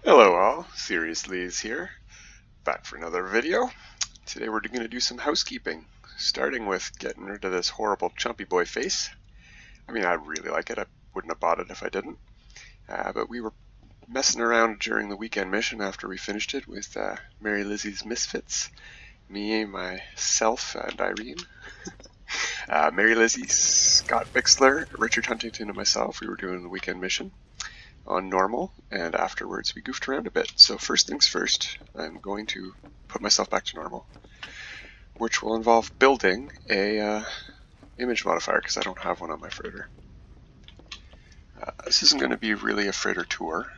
Hello all, Serious Lee's here, back for another video. Today we're going to do some housekeeping, starting with getting rid of this horrible chumpy boy face. I mean, I really like it, I wouldn't have bought it if I didn't. But we were messing around during the weekend mission after we finished it with Meri Lizzie's Misfits. Me, myself, and Irene. Meri Lizzie, Scott Bixler, Richard Huntington, and myself, we were doing the weekend mission on normal, and afterwards we goofed around a bit. So first things first, I'm going to put myself back to normal, which will involve building a image modifier because I don't have one on my freighter. This isn't going to be really a freighter tour.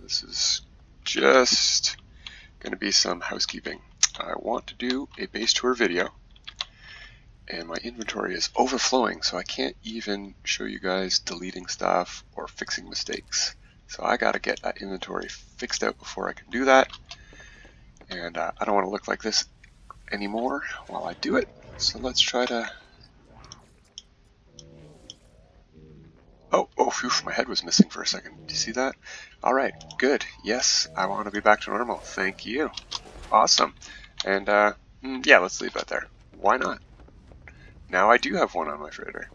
This is just going to be some housekeeping. I want to do a base tour video, and my inventory is overflowing, so I can't even show you guys deleting stuff or fixing mistakes. So I gotta get that inventory fixed out before I can do that. And I don't want to look like this anymore while I do it. So let's try to... Oh, phew, my head was missing for a second. Do you see that? Alright, good. Yes, I want to be back to normal. Thank you. Awesome. And yeah, let's leave that there. Why not? Now I do have one on my freighter.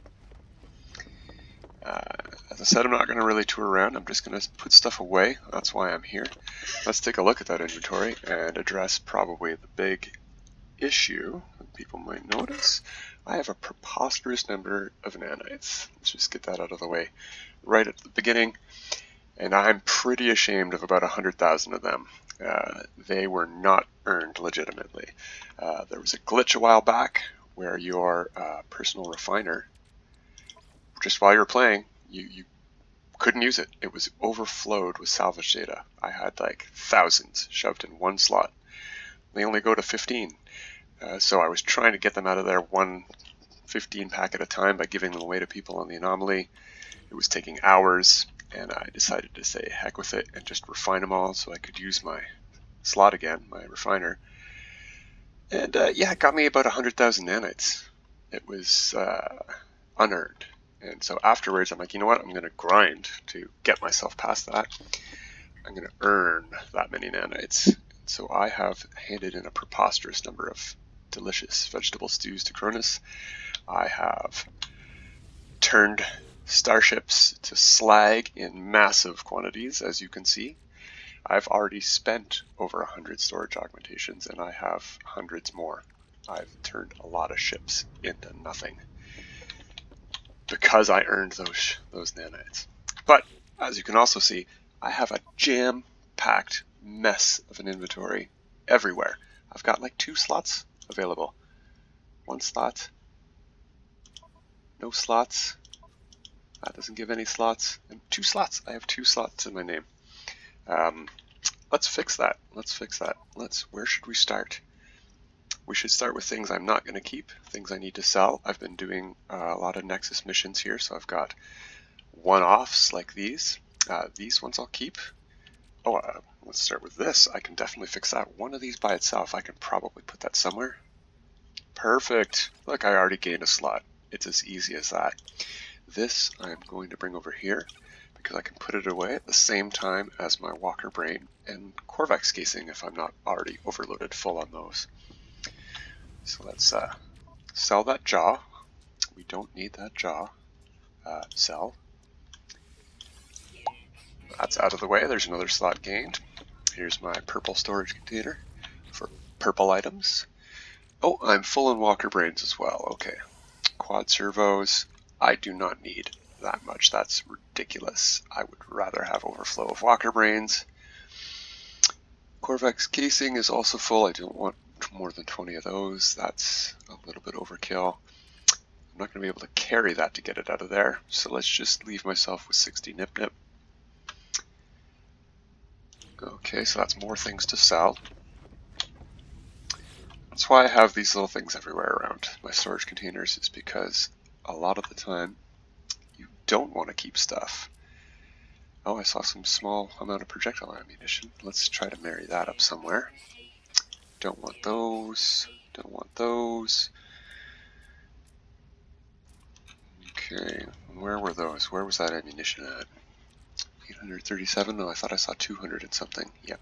As I said, I'm not going to really tour around. I'm just going to put stuff away. That's why I'm here. Let's take a look at that inventory and address probably the big issue that people might notice. I have a preposterous number of nanites. Let's just get that out of the way right at the beginning. And I'm pretty ashamed of about 100,000 of them. They were not earned legitimately. There was a glitch a while back where your personal refiner, just while you were playing, you couldn't use it. It was overflowed with salvage data. I had like thousands shoved in one slot. They only go to 15. So I was trying to get them out of there one 15 pack at a time by giving them away to people on the anomaly. It was taking hours, and I decided to say heck with it and just refine them all so I could use my slot again, my refiner. And yeah, it got me about 100,000 nanites. It was unearned. And so afterwards, I'm like, you know what? I'm going to grind to get myself past that. I'm going to earn that many nanites. So I have handed in a preposterous number of delicious vegetable stews to Cronus. I have turned starships to slag in massive quantities, as you can see. I've already spent over 100 storage augmentations, and I have hundreds more. I've turned a lot of ships into nothing because I earned those nanites. But as you can also see, I have a jam-packed mess of an inventory everywhere. I've got like 2 slots available. 1 slot, no slots. That doesn't give any slots. And 2 slots. I have 2 slots in my name. Let's fix that. Where should we start? We should start with things I'm not going to keep, things I need to sell. I've been doing a lot of Nexus missions here, so I've got one-offs like these. These ones I'll keep. Let's start with this. I can definitely fix that. One of these by itself, I can probably put that somewhere. Perfect. Look, I already gained a slot. It's as easy as that. This I'm going to bring over here because I can put it away at the same time as my Walker Brain and Corvex casing if I'm not already overloaded full on those. So let's sell that jaw. We don't need that jaw. Sell. That's out of the way. There's another slot gained. Here's my purple storage container for purple items. Oh, I'm full on Walker Brains as well. Okay. Quad servos. I do not need that much. That's ridiculous. I would rather have overflow of Walker Brains. Corvex casing is also full. I don't want more than 20 of those. That's a little bit overkill. I'm not going to be able to carry that to get it out of there. So let's just leave myself with 60 nip-nip. Okay, so that's more things to sell. That's why I have these little things everywhere around my storage containers, is because a lot of the time you don't want to keep stuff. Oh, I saw some small amount of projectile ammunition. Let's try to marry that up somewhere. Don't want those. Don't want those. Okay, where were those? Where was that ammunition at? 837? No, I thought I saw 200 and something. Yeah.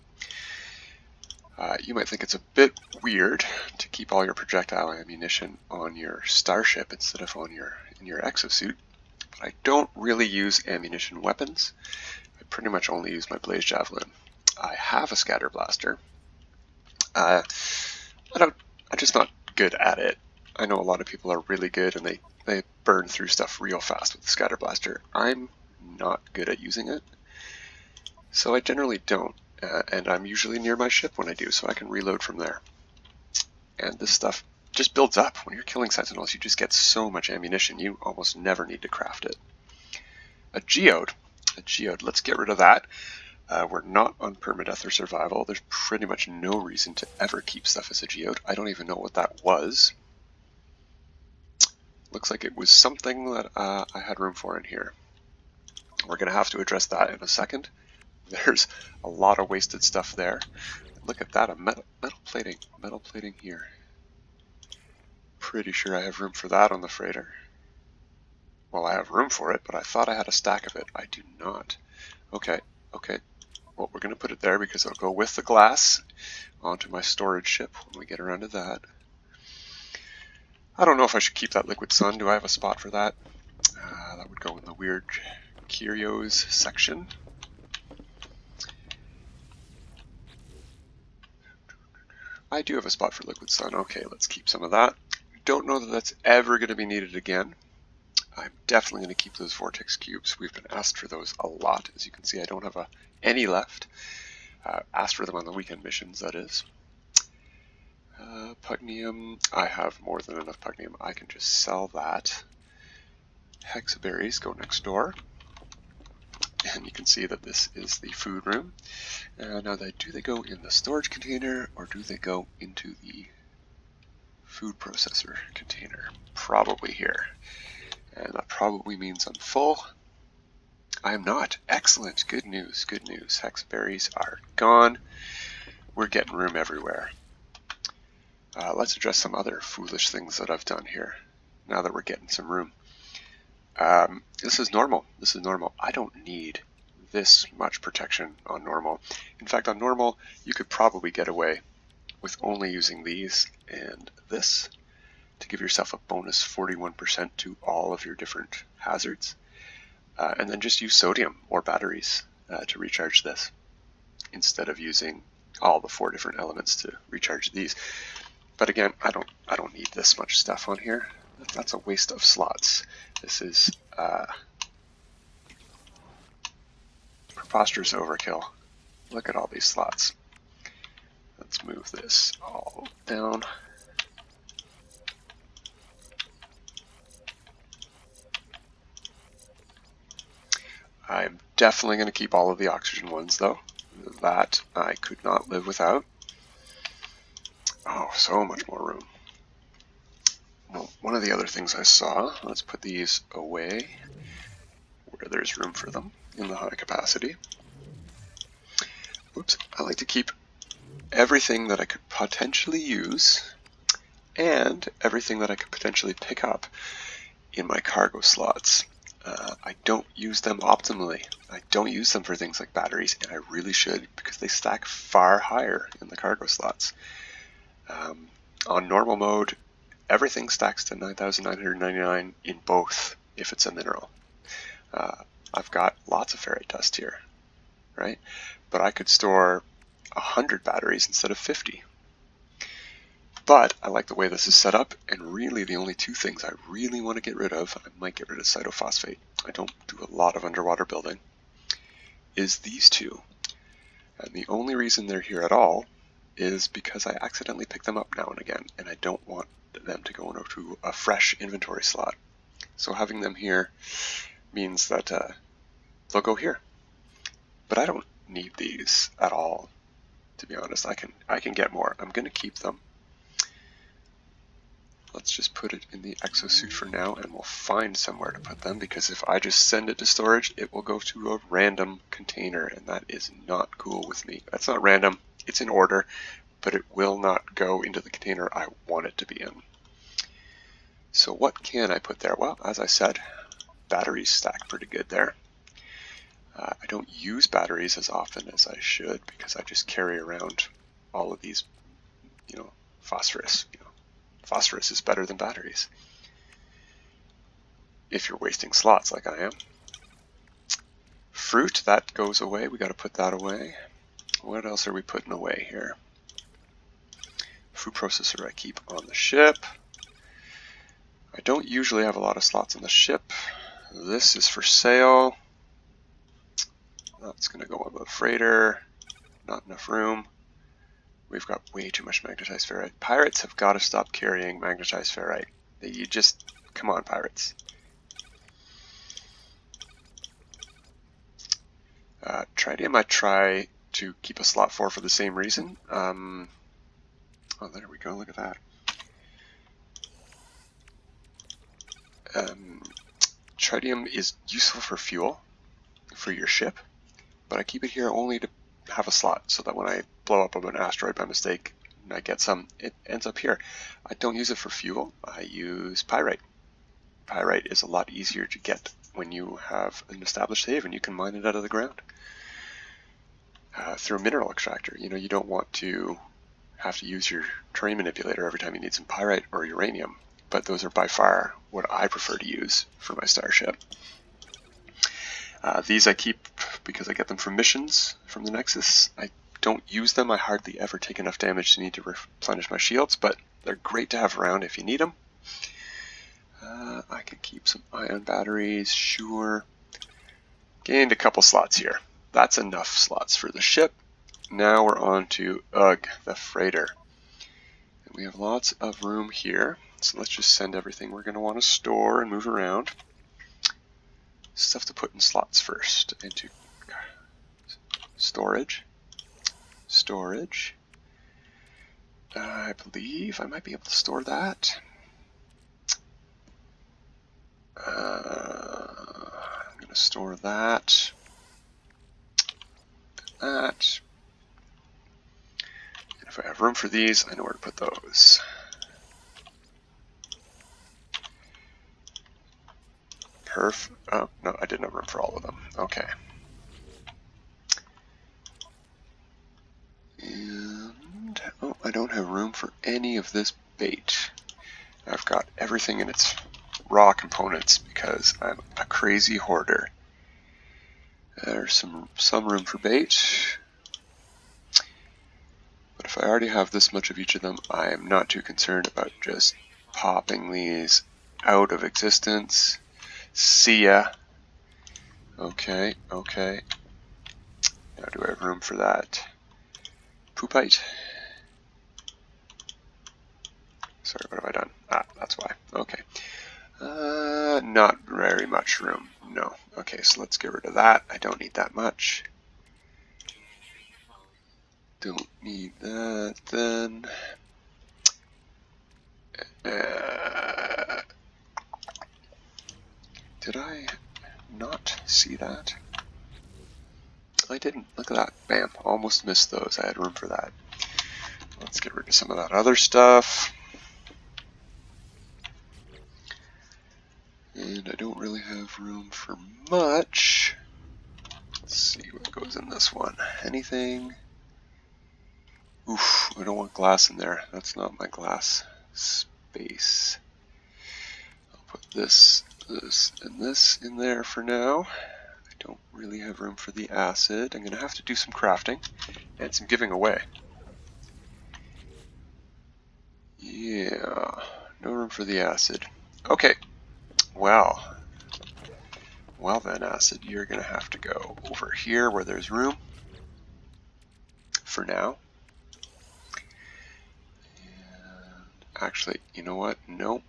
You might think it's a bit weird to keep all your projectile ammunition on your starship instead of on in your exosuit, but I don't really use ammunition weapons. I pretty much only use my blaze javelin. I have a scatter blaster. I'm just not good at it. I know a lot of people are really good and they burn through stuff real fast with the scatter blaster. I'm not good at using it, so I generally don't. And I'm usually near my ship when I do, so I can reload from there. And this stuff just builds up. When you're killing sentinels, you just get so much ammunition, you almost never need to craft it. A geode, let's get rid of that. We're not on permadeath or survival. There's pretty much no reason to ever keep stuff as a geode. I don't even know what that was. Looks like it was something that I had room for in here. We're going to have to address that in a second. There's a lot of wasted stuff there. Look at that, a metal plating here. Pretty sure I have room for that on the freighter. Well, I have room for it, but I thought I had a stack of it. I do not. Okay. Well, we're going to put it there because it'll go with the glass onto my storage ship when we get around to that. I don't know if I should keep that liquid sun. Do I have a spot for that? That would go in the weird curios section. I do have a spot for liquid sun. Okay, let's keep some of that. Don't know that that's ever going to be needed again. I'm definitely going to keep those vortex cubes. We've been asked for those a lot. As you can see, I don't have any left. Asked for them on the weekend missions, that is. Pugnium, I have more than enough pugnium. I can just sell that. Hexaberries go next door. And you can see that this is the food room. Now, do they go in the storage container or do they go into the food processor container? Probably here. And that probably means I'm full. I am not. Excellent. Good news. Good news. Hexaberries are gone. We're getting room everywhere. Let's address some other foolish things that I've done here now that we're getting some room. This is normal. I don't need this much protection on normal. In fact, on normal, you could probably get away with only using these and this to give yourself a bonus 41% to all of your different hazards. And then just use sodium or batteries to recharge this instead of using all the 4 different elements to recharge these. But again, I don't need this much stuff on here. That's a waste of slots. This is preposterous overkill. Look at all these slots. Let's move this all down. I'm definitely going to keep all of the oxygen ones, though. That I could not live without. Oh, so much more room. Well, one of the other things I saw, let's put these away where there's room for them in the high capacity. Oops, I like to keep everything that I could potentially use and everything that I could potentially pick up in my cargo slots. I don't use them optimally. I don't use them for things like batteries, and I really should because they stack far higher in the cargo slots. On normal mode, everything stacks to 9,999 in both if it's a mineral. I've got lots of ferrite dust here, right? But I could store 100 batteries instead of 50. But I like the way this is set up, and really the only 2 things I really want to get rid of, I might get rid of cytophosphate, I don't do a lot of underwater building, is these 2. And the only reason they're here at all is because I accidentally pick them up now and again, and I don't want them to go into a fresh inventory slot. So having them here means that they'll go here. But I don't need these at all, to be honest. I can get more. I'm going to keep them. Let's just put it in the exosuit for now, and we'll find somewhere to put them, because if I just send it to storage, it will go to a random container, and that is not cool with me. That's not random, it's in order, but it will not go into the container I want it to be in. So what can I put there? Well, as I said, batteries stack pretty good there. I don't use batteries as often as I should because I just carry around all of these, phosphorus. Phosphorus is better than batteries if you're wasting slots like I am. Fruit, that goes away. We got to put that away. What else are we putting away here? Food processor I keep on the ship. I don't usually have a lot of slots on the ship. This is for sale. That's going to go on the freighter. Not enough room. We've got way too much magnetized ferrite. Pirates have got to stop carrying magnetized ferrite. You just, come on, pirates. Tritium I try to keep a slot for the same reason. Oh, there we go, look at that. Tritium is useful for fuel for your ship, but I keep it here only to have a slot so that when I blow up an asteroid by mistake and I get some, it ends up here. I don't use it for fuel, I use pyrite. Pyrite is a lot easier to get when you have an established haven. You can mine it out of the ground through a mineral extractor. You don't want to have to use your terrain manipulator every time you need some pyrite or uranium, but those are by far what I prefer to use for my starship. These I keep because I get them from missions from the Nexus. I don't use them. I hardly ever take enough damage to need to replenish my shields, but they're great to have around if you need them. I can keep some ion batteries, sure. Gained a couple slots here. That's enough slots for the ship. Now we're on to the freighter. And we have lots of room here, so let's just send everything we're going to want to store and move around. Stuff to put in slots first. Into storage. Storage. I believe I might be able to store that. I'm going to store that. That. And if I have room for these, I know where to put those. Perf. Oh, no, I didn't have room for all of them. Okay. And, oh, I don't have room for any of this bait. I've got everything in its raw components because I'm a crazy hoarder. There's some room for bait. But if I already have this much of each of them, I am not too concerned about just popping these out of existence. See ya. Okay, okay. Now do I have room for that? Poopite. Sorry, what have I done? Ah, that's why. Okay. Not very much room. No. Okay, so let's get rid of that. I don't need that much. Don't need that then. Did I not see that? I didn't. Look at that. Bam. Almost missed those. I had room for that. Let's get rid of some of that other stuff. And I don't really have room for much. Let's see what goes in this one. Anything? Oof, I don't want glass in there. That's not my glass space. I'll put this, and this in there for now. I don't really have room for the acid. I'm going to have to do some crafting and some giving away. Yeah, no room for the acid. Okay, well then, acid, you're going to have to go over here where there's room for now. And actually, you know what? Nope.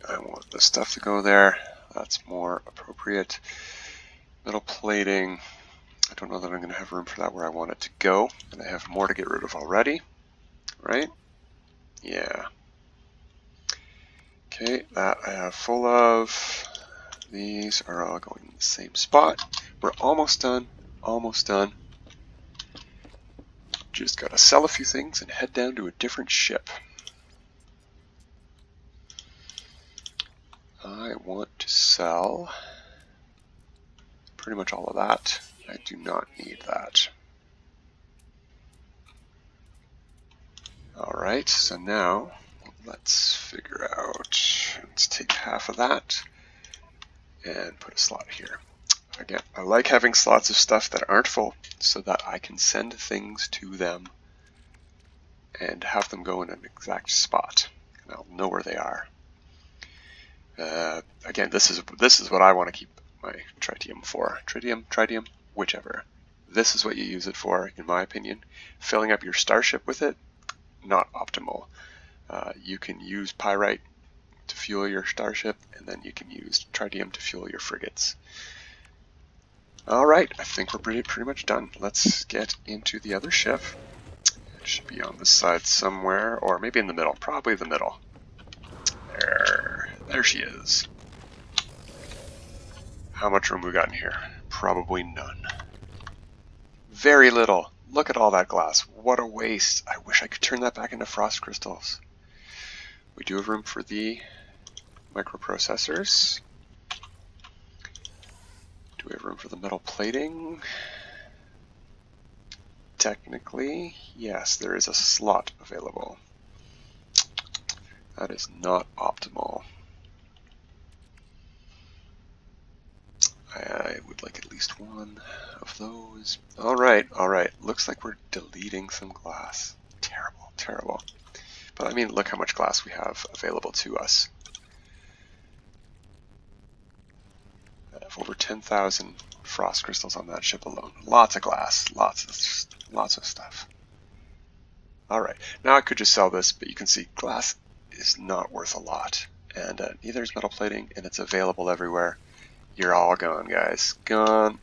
I want the stuff to go there. That's more appropriate. Metal plating. I don't know that I'm going to have room for that where I want it to go. And I have more to get rid of already. Right? Yeah. Okay, that I have full of. These are all going in the same spot. We're almost done. Almost done. Just gotta sell a few things and head down to a different ship. I want to sell pretty much all of that. I do not need that. Alright, so now let's figure out, let's take half of that and put a slot here. Again, I like having slots of stuff that aren't full so that I can send things to them and have them go in an exact spot, and I'll know where they are. Again, this is what I want to keep my tritium for. Tritium, whichever. This is what you use it for, in my opinion. Filling up your starship with it, not optimal. You can use pyrite to fuel your starship, and then you can use tritium to fuel your frigates. Alright, I think we're pretty much done. Let's get into the other ship. It should be on this side somewhere, or maybe in the middle. Probably the middle. There she is. How much room we got in here? Probably none. Very little. Look at all that glass. What a waste. I wish I could turn that back into frost crystals. We do have room for the microprocessors. Do we have room for the metal plating? Technically, yes, there is a slot available. That is not optimal. I would like at least one of those. Alright. Looks like we're deleting some glass. Terrible. But I mean, look how much glass we have available to us. I have over 10,000 frost crystals on that ship alone. Lots of glass. Lots of stuff. Alright, now I could just sell this, but you can see glass is not worth a lot. And neither is metal plating, and it's available everywhere. You're all gone, guys. Gone.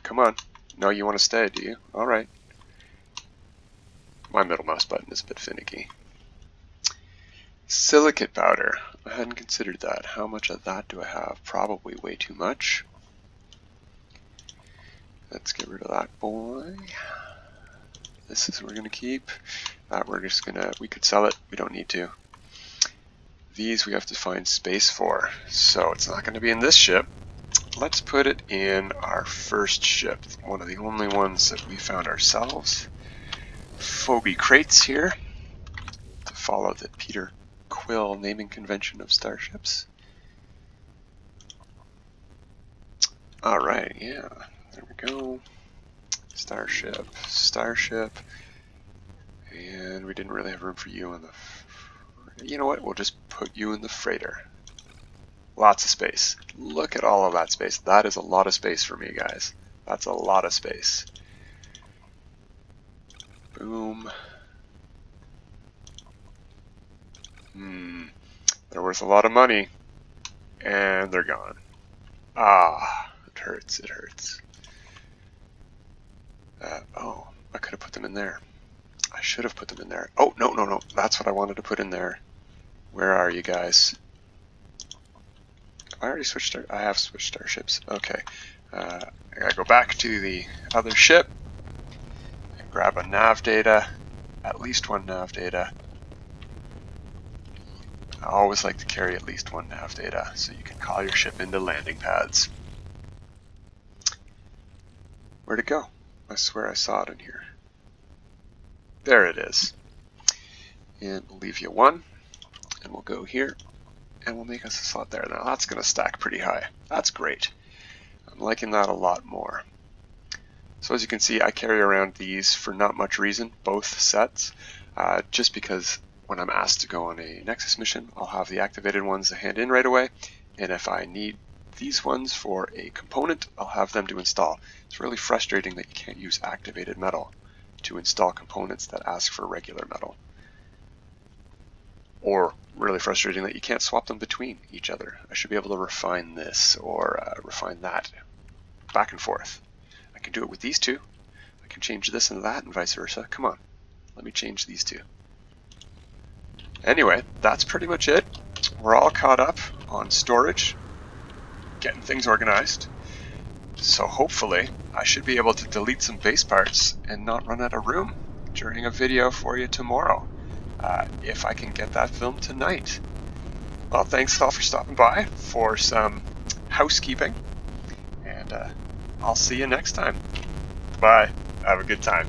Come on. No, you want to stay, do you? Alright. My middle mouse button is a bit finicky. Silicate powder. I hadn't considered that. How much of that do I have? Probably way too much. Let's get rid of that boy. This is what we're going to keep. That we're just going to, we could sell it. We don't need to. These we have to find space for, so it's not going to be in this ship. Let's put it in our first ship, one of the only ones that we found ourselves. Phobos Cates here, to follow the Peter Quill naming convention of starships. Alright, yeah, there we go. Starship, and we didn't really have room for you on the... You know what, we'll just put you in the freighter. Lots of space. Look at all of that space. That is a lot of space for me, guys. That's a lot of space. Boom. They're worth a lot of money. And they're gone. Ah, it hurts, it hurts. Oh, I could have put them in there. I should have put them in there. Oh, no. That's what I wanted to put in there. Where are you guys? Have I already switched? I have switched starships. Okay. I gotta go back to the other ship and grab a nav data. At least one nav data. I always like to carry at least one nav data so you can call your ship into landing pads. Where'd it go? I swear I saw it in here. There it is. And we'll leave you one, and we'll go here, and we'll make us a slot there. Now that's going to stack pretty high. That's great. I'm liking that a lot more. So as you can see, I carry around these for not much reason, both sets, just because when I'm asked to go on a Nexus mission, I'll have the activated ones to hand in right away, and if I need these ones for a component, I'll have them to install. It's really frustrating that you can't use activated metal to install components that ask for regular metal. Or really frustrating that you can't swap them between each other. I should be able to refine this or refine that back and forth. I can do it with these two. I can change this and that and vice versa. Come on, let me change these two. Anyway, that's pretty much it. We're all caught up on storage, getting things organized. So hopefully I should be able to delete some base parts and not run out of room during a video for you tomorrow, if I can get that filmed tonight. Well, thanks all for stopping by for some housekeeping. I'll see you next time. Bye. Have a good time.